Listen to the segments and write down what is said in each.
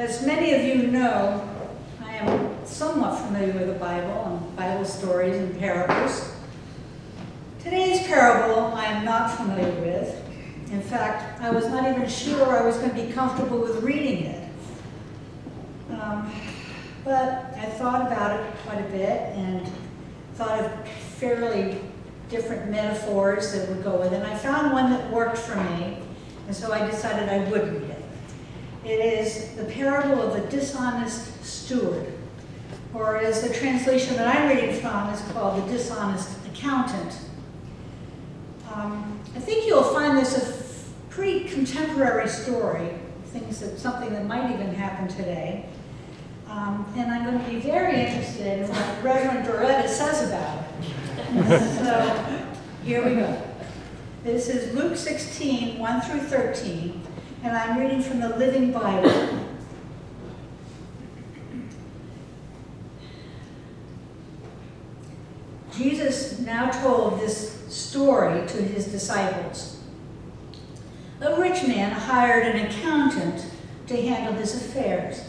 As many of you know, I am somewhat familiar with the Bible and Bible stories and parables. Today's parable I am not familiar with. In fact, I was not even sure I was going to be comfortable with reading it. But I thought about it quite a bit and thought of fairly different metaphors that would go with it. And I found one that worked for me, and so I decided I would read it. It is the parable of the dishonest steward, or as the translation that I'm reading from is called the dishonest accountant. I think you'll find this a pretty contemporary story, something that might even happen today. And I'm going to be very interested in what Reverend Doretta says about it. So here we go. This is Luke 16, 1 through 13, and I'm reading from the Living Bible. Jesus now told this story to his disciples. A rich man hired an accountant to handle his affairs.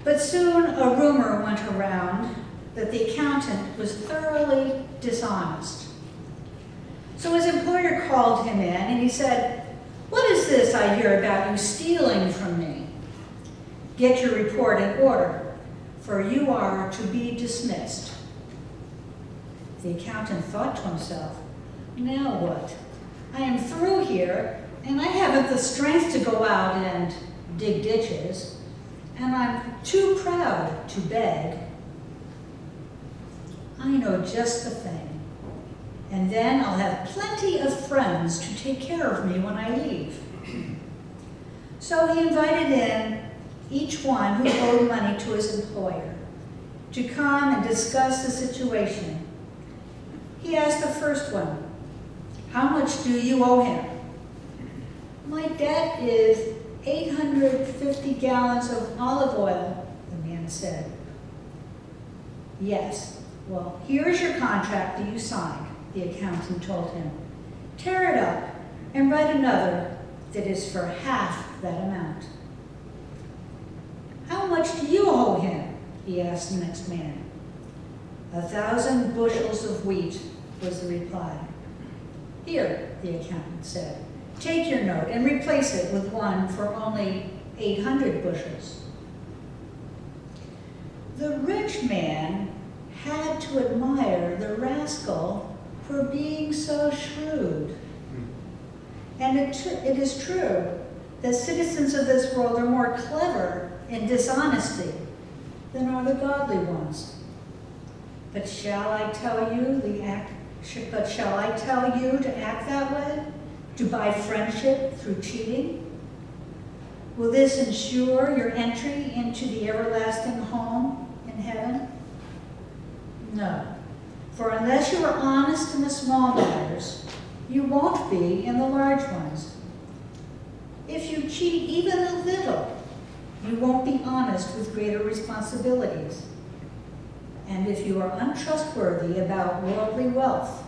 But soon a rumor went around that the accountant was thoroughly dishonest. So his employer called him in and he said, "What is this I hear about you stealing from me? Get your report in order, for you are to be dismissed." The accountant thought to himself, "Now what? I am through here, and I haven't the strength to go out and dig ditches, and I'm too proud to beg. I know just the thing, and then I'll have plenty of friends to take care of me when I leave." So he invited in each one who owed money to his employer to come and discuss the situation. He asked the first one, "How much do you owe him?" "My debt is 850 gallons of olive oil," the man said. "Yes, well, here's your contract that you signed," the accountant told him. "Tear it up and write another that is for half that amount." "How much do you owe him?" he asked the next man. 1,000 bushels of wheat, was the reply. "Here," the accountant said, "take your note and replace it with one for only 800 bushels. The rich man had to admire the rascal for being so shrewd. And it is true that citizens of this world are more clever in dishonesty than are the godly ones. But shall I tell you to act that way? To buy friendship through cheating? Will this ensure your entry into the everlasting home in heaven? No, for unless you are honest in the small matters, you won't be in the large ones. If you cheat even a little, you won't be honest with greater responsibilities. And if you are untrustworthy about worldly wealth,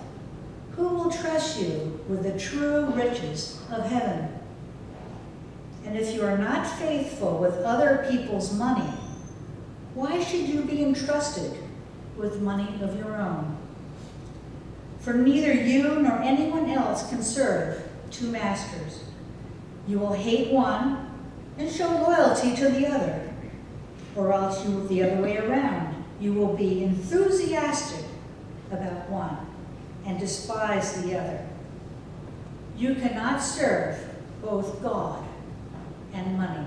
who will trust you with the true riches of heaven? And if you are not faithful with other people's money, why should you be entrusted with money of your own? For neither you nor anyone else can serve two masters. You will hate one and show loyalty to the other, or else you will the other way around. You will be enthusiastic about one and despise the other. You cannot serve both God and money.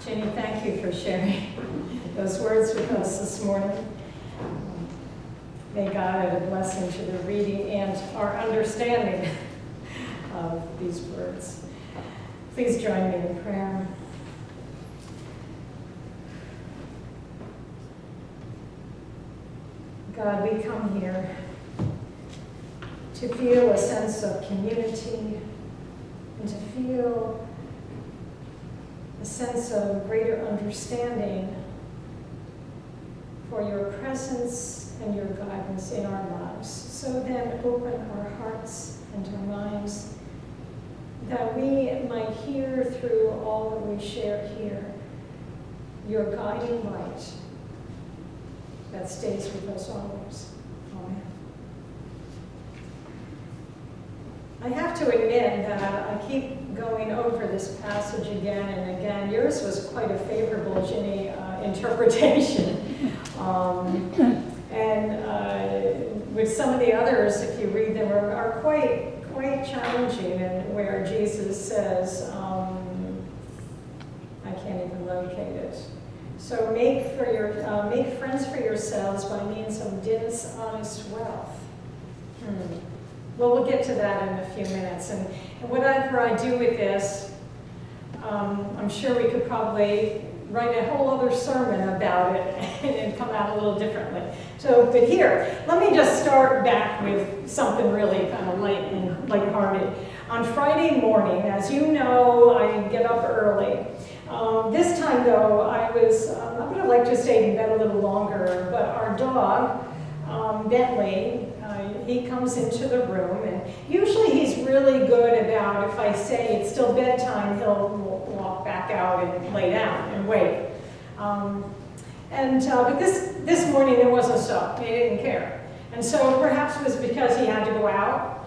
Jenny, thank you for sharing those words with us this morning. May God add a blessing to the reading and our understanding of these words. Please join me in prayer. God, we come here to feel a sense of community and to feel a sense of greater understanding for your presence and your guidance in our lives. So then open our hearts and our minds that we might hear through all that we share here your guiding light that stays with us always. Amen. I have to admit that I keep going over this passage again and again. Yours was quite a favorable, Ginny, interpretation. With some of the others, if you read them, are quite challenging, and where Jesus says, I can't even locate it. So make friends for yourselves by means of dishonest wealth. Well, we'll get to that in a few minutes. And whatever I do with this, I'm sure we could probably write a whole other sermon about it and come out a little differently. But here, let me just start back with something really kind of light and lighthearted. On Friday morning, as you know, I get up early. This time, though, I would have liked to stay in bed a little longer, but our dog, Bentley, he comes into the room, and usually he's really good about, if I say it's still bedtime, he'll walk back out and lay down and wait. But this morning it wasn't so. He didn't care. And so perhaps it was because he had to go out.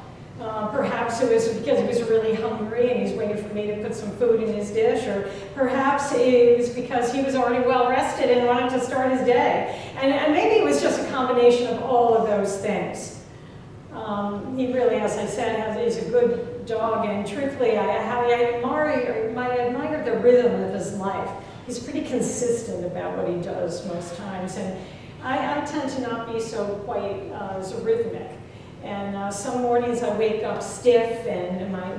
Perhaps it was because he was really hungry and he's waiting for me to put some food in his dish. Or perhaps it was because he was already well rested and wanted to start his day. And maybe it was just a combination of all of those things. He really, as I said, is a good dog, and truthfully, I admire the rhythm of his life. He's pretty consistent about what he does most times, and I tend to not be so quite as rhythmic. And some mornings I wake up stiff, and my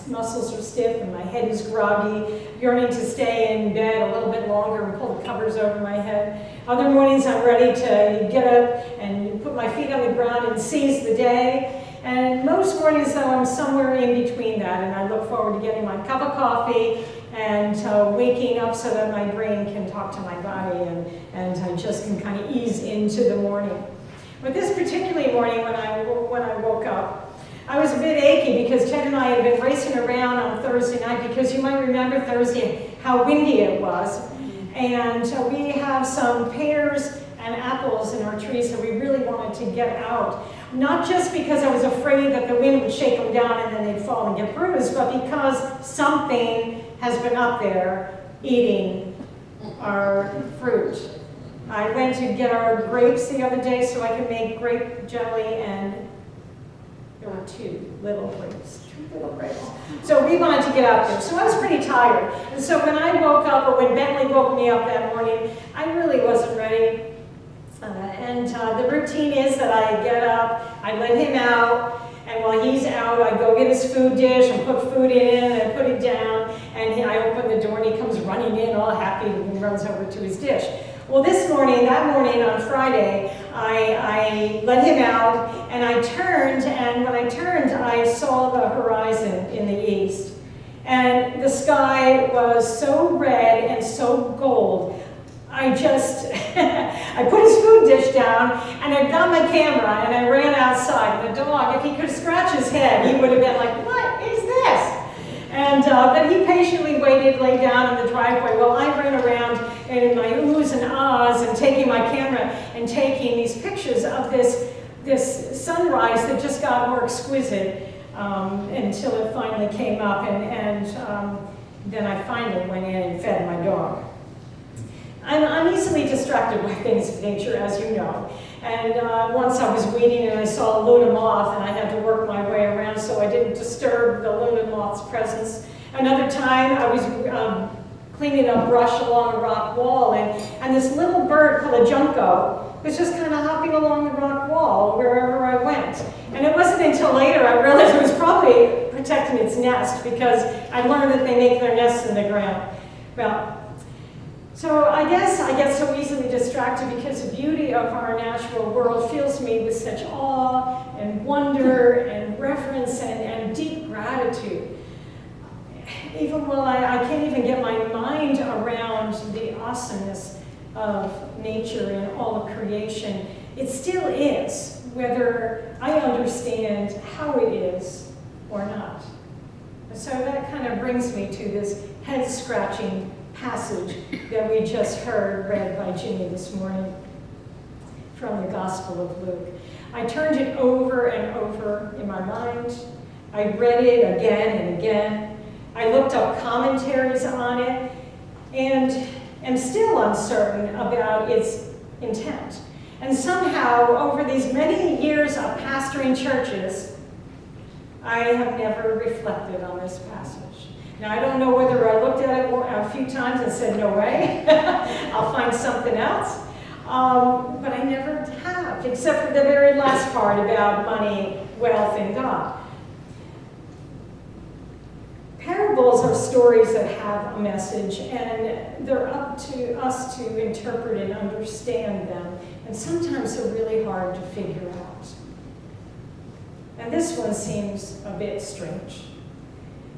muscles are stiff, and my head is groggy, yearning to stay in bed a little bit longer and pull the covers over my head. Other mornings I'm ready to get up and put my feet on the ground and seize the day. And most mornings, though, I'm somewhere in between that, and I look forward to getting my cup of coffee and waking up so that my brain can talk to my body, and I just can kind of ease into the morning. But this particular morning when I woke up, I was a bit achy because Ted and I had been racing around on Thursday night, because you might remember Thursday how windy it was. And we have some pears and apples in our trees that we really wanted to get out. Not just because I was afraid that the wind would shake them down and then they'd fall and get bruised, but because something has been up there eating our fruit. I went to get our grapes the other day so I could make grape jelly, and there were two little grapes. So we wanted to get out there. So I was pretty tired. And so when I woke up, or when Bentley woke me up that morning, I really wasn't ready. The routine is that I get up, I let him out, and while he's out, I go get his food dish and put food in and put it down, and I open the door and he comes running in all happy and runs over to his dish. Well, that morning on Friday, I let him out, and I turned, and when I turned, I saw the horizon in the east. And the sky was so red and so gold. I put his food dish down, and I got my camera, and I ran outside. The dog, if he could scratch his head, he would have been like, "What is this?" But he patiently waited, lay down in the driveway while I ran around in my oohs and ahs and taking my camera and taking these pictures of this sunrise that just got more exquisite until it finally came up, and then I finally went in and fed my dog. I'm easily distracted by things of nature, as you know. And once I was weeding and I saw a Luna moth, and I had to work my way around so I didn't disturb the Luna moth's presence. Another time I was cleaning up brush along a rock wall, and this little bird called a junco was just kind of hopping along the rock wall wherever I went. And it wasn't until later I realized it was probably protecting its nest, because I learned that they make their nests in the ground. Well, so I guess I get so easily distracted because the beauty of our natural world fills me with such awe and wonder and reverence and deep gratitude. Even while I can't even get my mind around the awesomeness of of nature and all of creation, it still is, whether I understand how it is or not. So that kind of brings me to this head-scratching passage that we just heard read by Ginny this morning from the Gospel of Luke. I turned it over and over in my mind. I read it again and again. I looked up commentaries on it and am still uncertain about its intent. And somehow, over these many years of pastoring churches, I have never reflected on this passage. Now, I don't know whether I looked at it a few times and said, no way, I'll find something else. But I never have, except for the very last part about money, wealth, and God. Parables are stories that have a message, and they're up to us to interpret and understand them. And sometimes they're really hard to figure out. And this one seems a bit strange.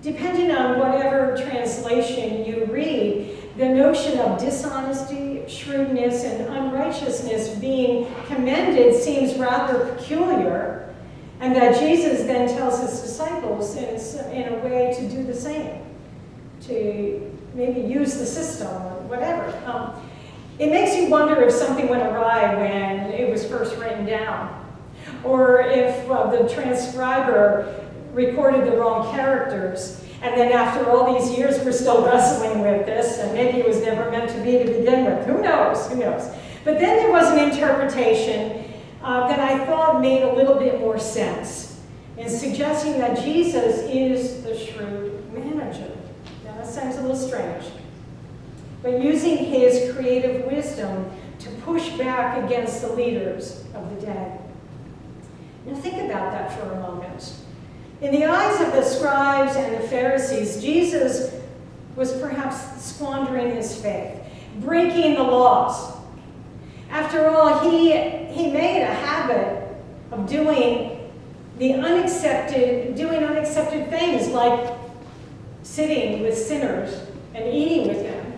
Depending on whatever translation you read, the notion of dishonesty, shrewdness, and unrighteousness being commended seems rather peculiar, and that Jesus then tells his disciples in a way to do the same, to maybe use the system or whatever. It makes you wonder if something went awry when it was first written down, or if the transcriber recorded the wrong characters, and then after all these years we're still wrestling with this, and maybe it was never meant to be to begin with. Who knows? Who knows? But then there was an interpretation that I thought made a little bit more sense in suggesting that Jesus is the shrewd manager. Now that sounds a little strange, but using his creative wisdom to push back against the leaders of the day. Now think about that for a moment. In the eyes of the scribes and the Pharisees, Jesus was perhaps squandering his faith, breaking the laws. After all, he made a habit of doing unaccepted things, like sitting with sinners and eating with them.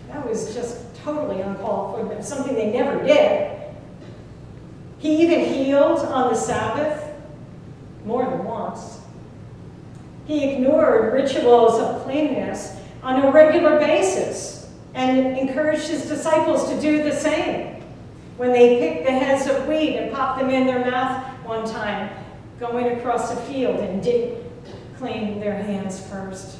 That was just totally uncalled for, something they never did. He even healed on the Sabbath more than once. He ignored rituals of cleanness on a regular basis and encouraged his disciples to do the same. When they picked the heads of wheat and popped them in their mouth one time, going across a field and didn't clean their hands first.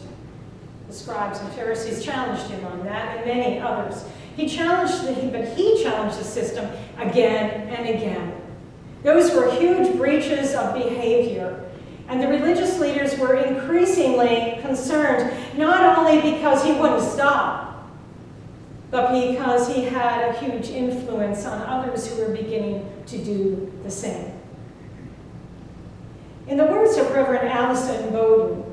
The scribes and Pharisees challenged him on that, and many others. He challenged the system again and again. Those were huge breaches of behavior, and the religious leaders were increasingly concerned, not only because he wouldn't stop, but because he had a huge influence on others who were beginning to do the same. In the words of Reverend Allison Bowden,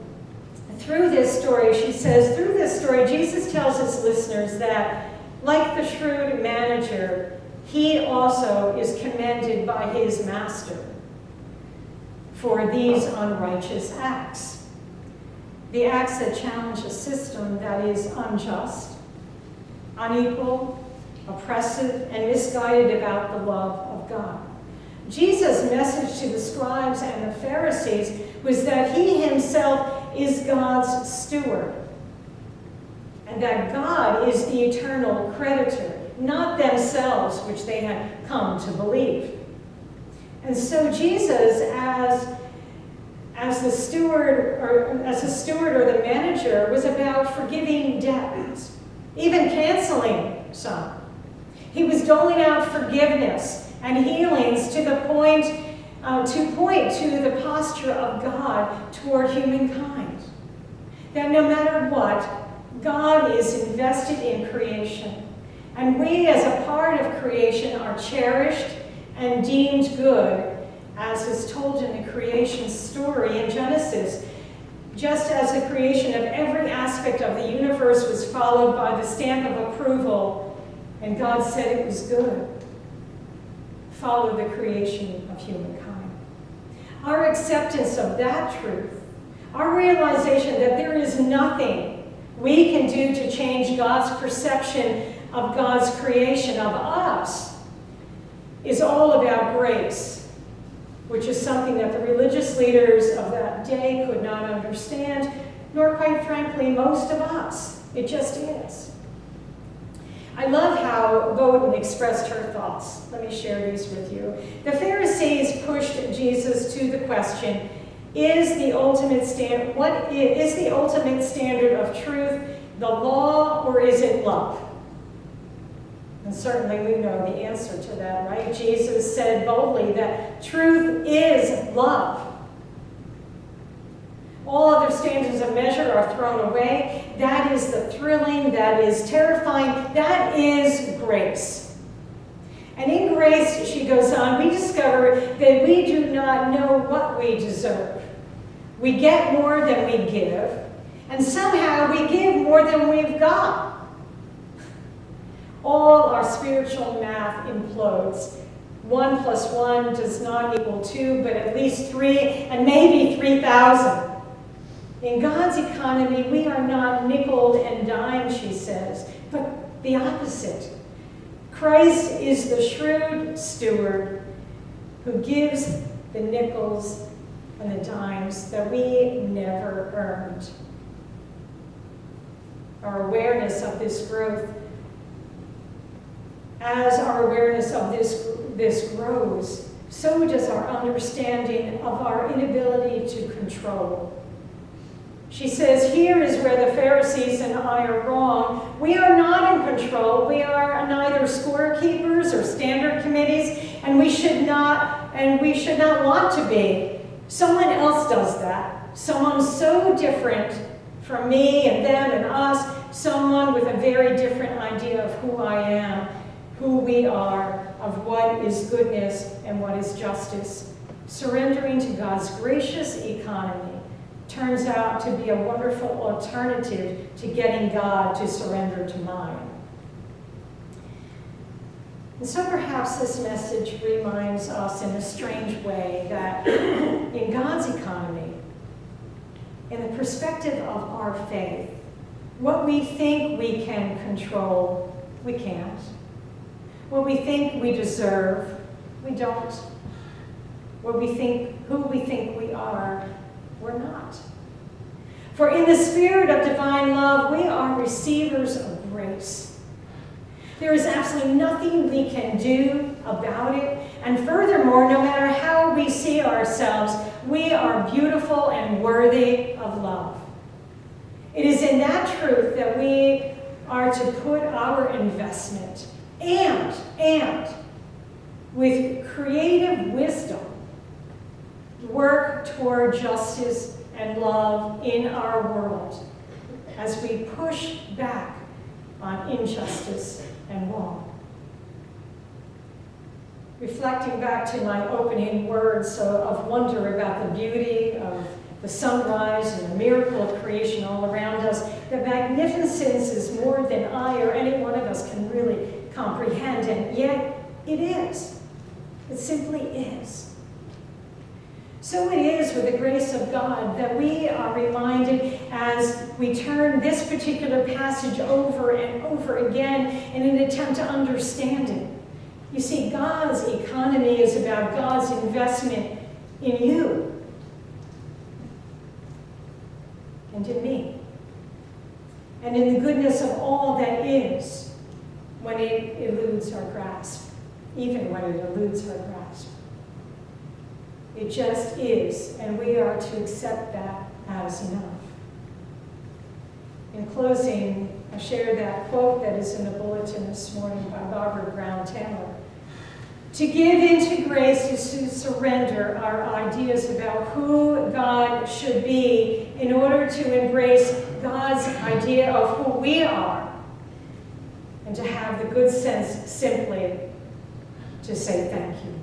through this story, she says, through this story, Jesus tells his listeners that, like the shrewd manager, he also is commended by his master for these unrighteous acts. The acts that challenge a system that is unjust, unequal, oppressive, and misguided about the love of God. Jesus' message to the scribes and the Pharisees was that he himself is God's steward, and that God is the eternal creditor, not themselves, which they had come to believe. And so Jesus, as the steward or the manager, was about forgiving debts, even canceling some. He was doling out forgiveness and healings to point to the posture of God toward humankind. That no matter what, God is invested in creation, and we as a part of creation are cherished and deemed good, as is told in the creation story in Genesis. Just as the creation of every aspect of the universe was followed by the stamp of approval, and God said it was good, follow the creation of humankind. Our acceptance of that truth, our realization that there is nothing we can do to change God's perception of God's creation of us is all about grace, which is something that the religious leaders of that day could not understand, nor quite frankly most of us. It just is. I love how Bowden expressed her thoughts. Let me share these with you. The Pharisees pushed Jesus to the question, what is the ultimate standard of truth, the law, or is it love? And certainly we know the answer to that, right? Jesus said boldly that truth is love. All other standards of measure are thrown away. That is the thrilling, that is terrifying, that is grace. And in grace, she goes on, we discover that we do not know what we deserve. We get more than we give, and somehow we give more than we've got. All our spiritual math implodes. 1 + 1 does not equal 2, but at least 3, and maybe 3,000. In God's economy, we are not nickeled and dimed, she says, but the opposite. Christ is the shrewd steward who gives the nickels and the dimes that we never earned. Our awareness of this growth, as our awareness of this grows, so does our understanding of our inability to control. She says, here is where the Pharisees and I are wrong. We are not in control. We are neither scorekeepers or standard committees, and we should not want to be. Someone else does that. Someone so different from me and them and us, someone with a very different idea of who I am, who we are, of what is goodness and what is justice. Surrendering to God's gracious economy turns out to be a wonderful alternative to getting God to surrender to mine. And so perhaps this message reminds us in a strange way that in God's economy, in the perspective of our faith, what we think we can control, we can't. What we think we deserve, we don't. Who we think we are, we're not. For in the spirit of divine love, we are receivers of grace. There is absolutely nothing we can do about it. And furthermore, no matter how we see ourselves, we are beautiful and worthy of love. It is in that truth that we are to put our investment and with creative wisdom, work toward justice and love in our world as we push back on injustice and wrong. Reflecting back to my opening words of wonder about the beauty of the sunrise and the miracle of creation all around us, the magnificence is more than I or any one of us can really comprehend, and yet it is. It simply is. So it is with the grace of God that we are reminded as we turn this particular passage over and over again in an attempt to understand it. You see, God's economy is about God's investment in you and in me, and in the goodness of all that is when it eludes our grasp, even when it eludes our grasp. It just is, and we are to accept that as enough. In closing, I share that quote that is in the bulletin this morning by Barbara Brown Taylor. To give into grace is to surrender our ideas about who God should be in order to embrace God's idea of who we are, and to have the good sense simply to say thank you.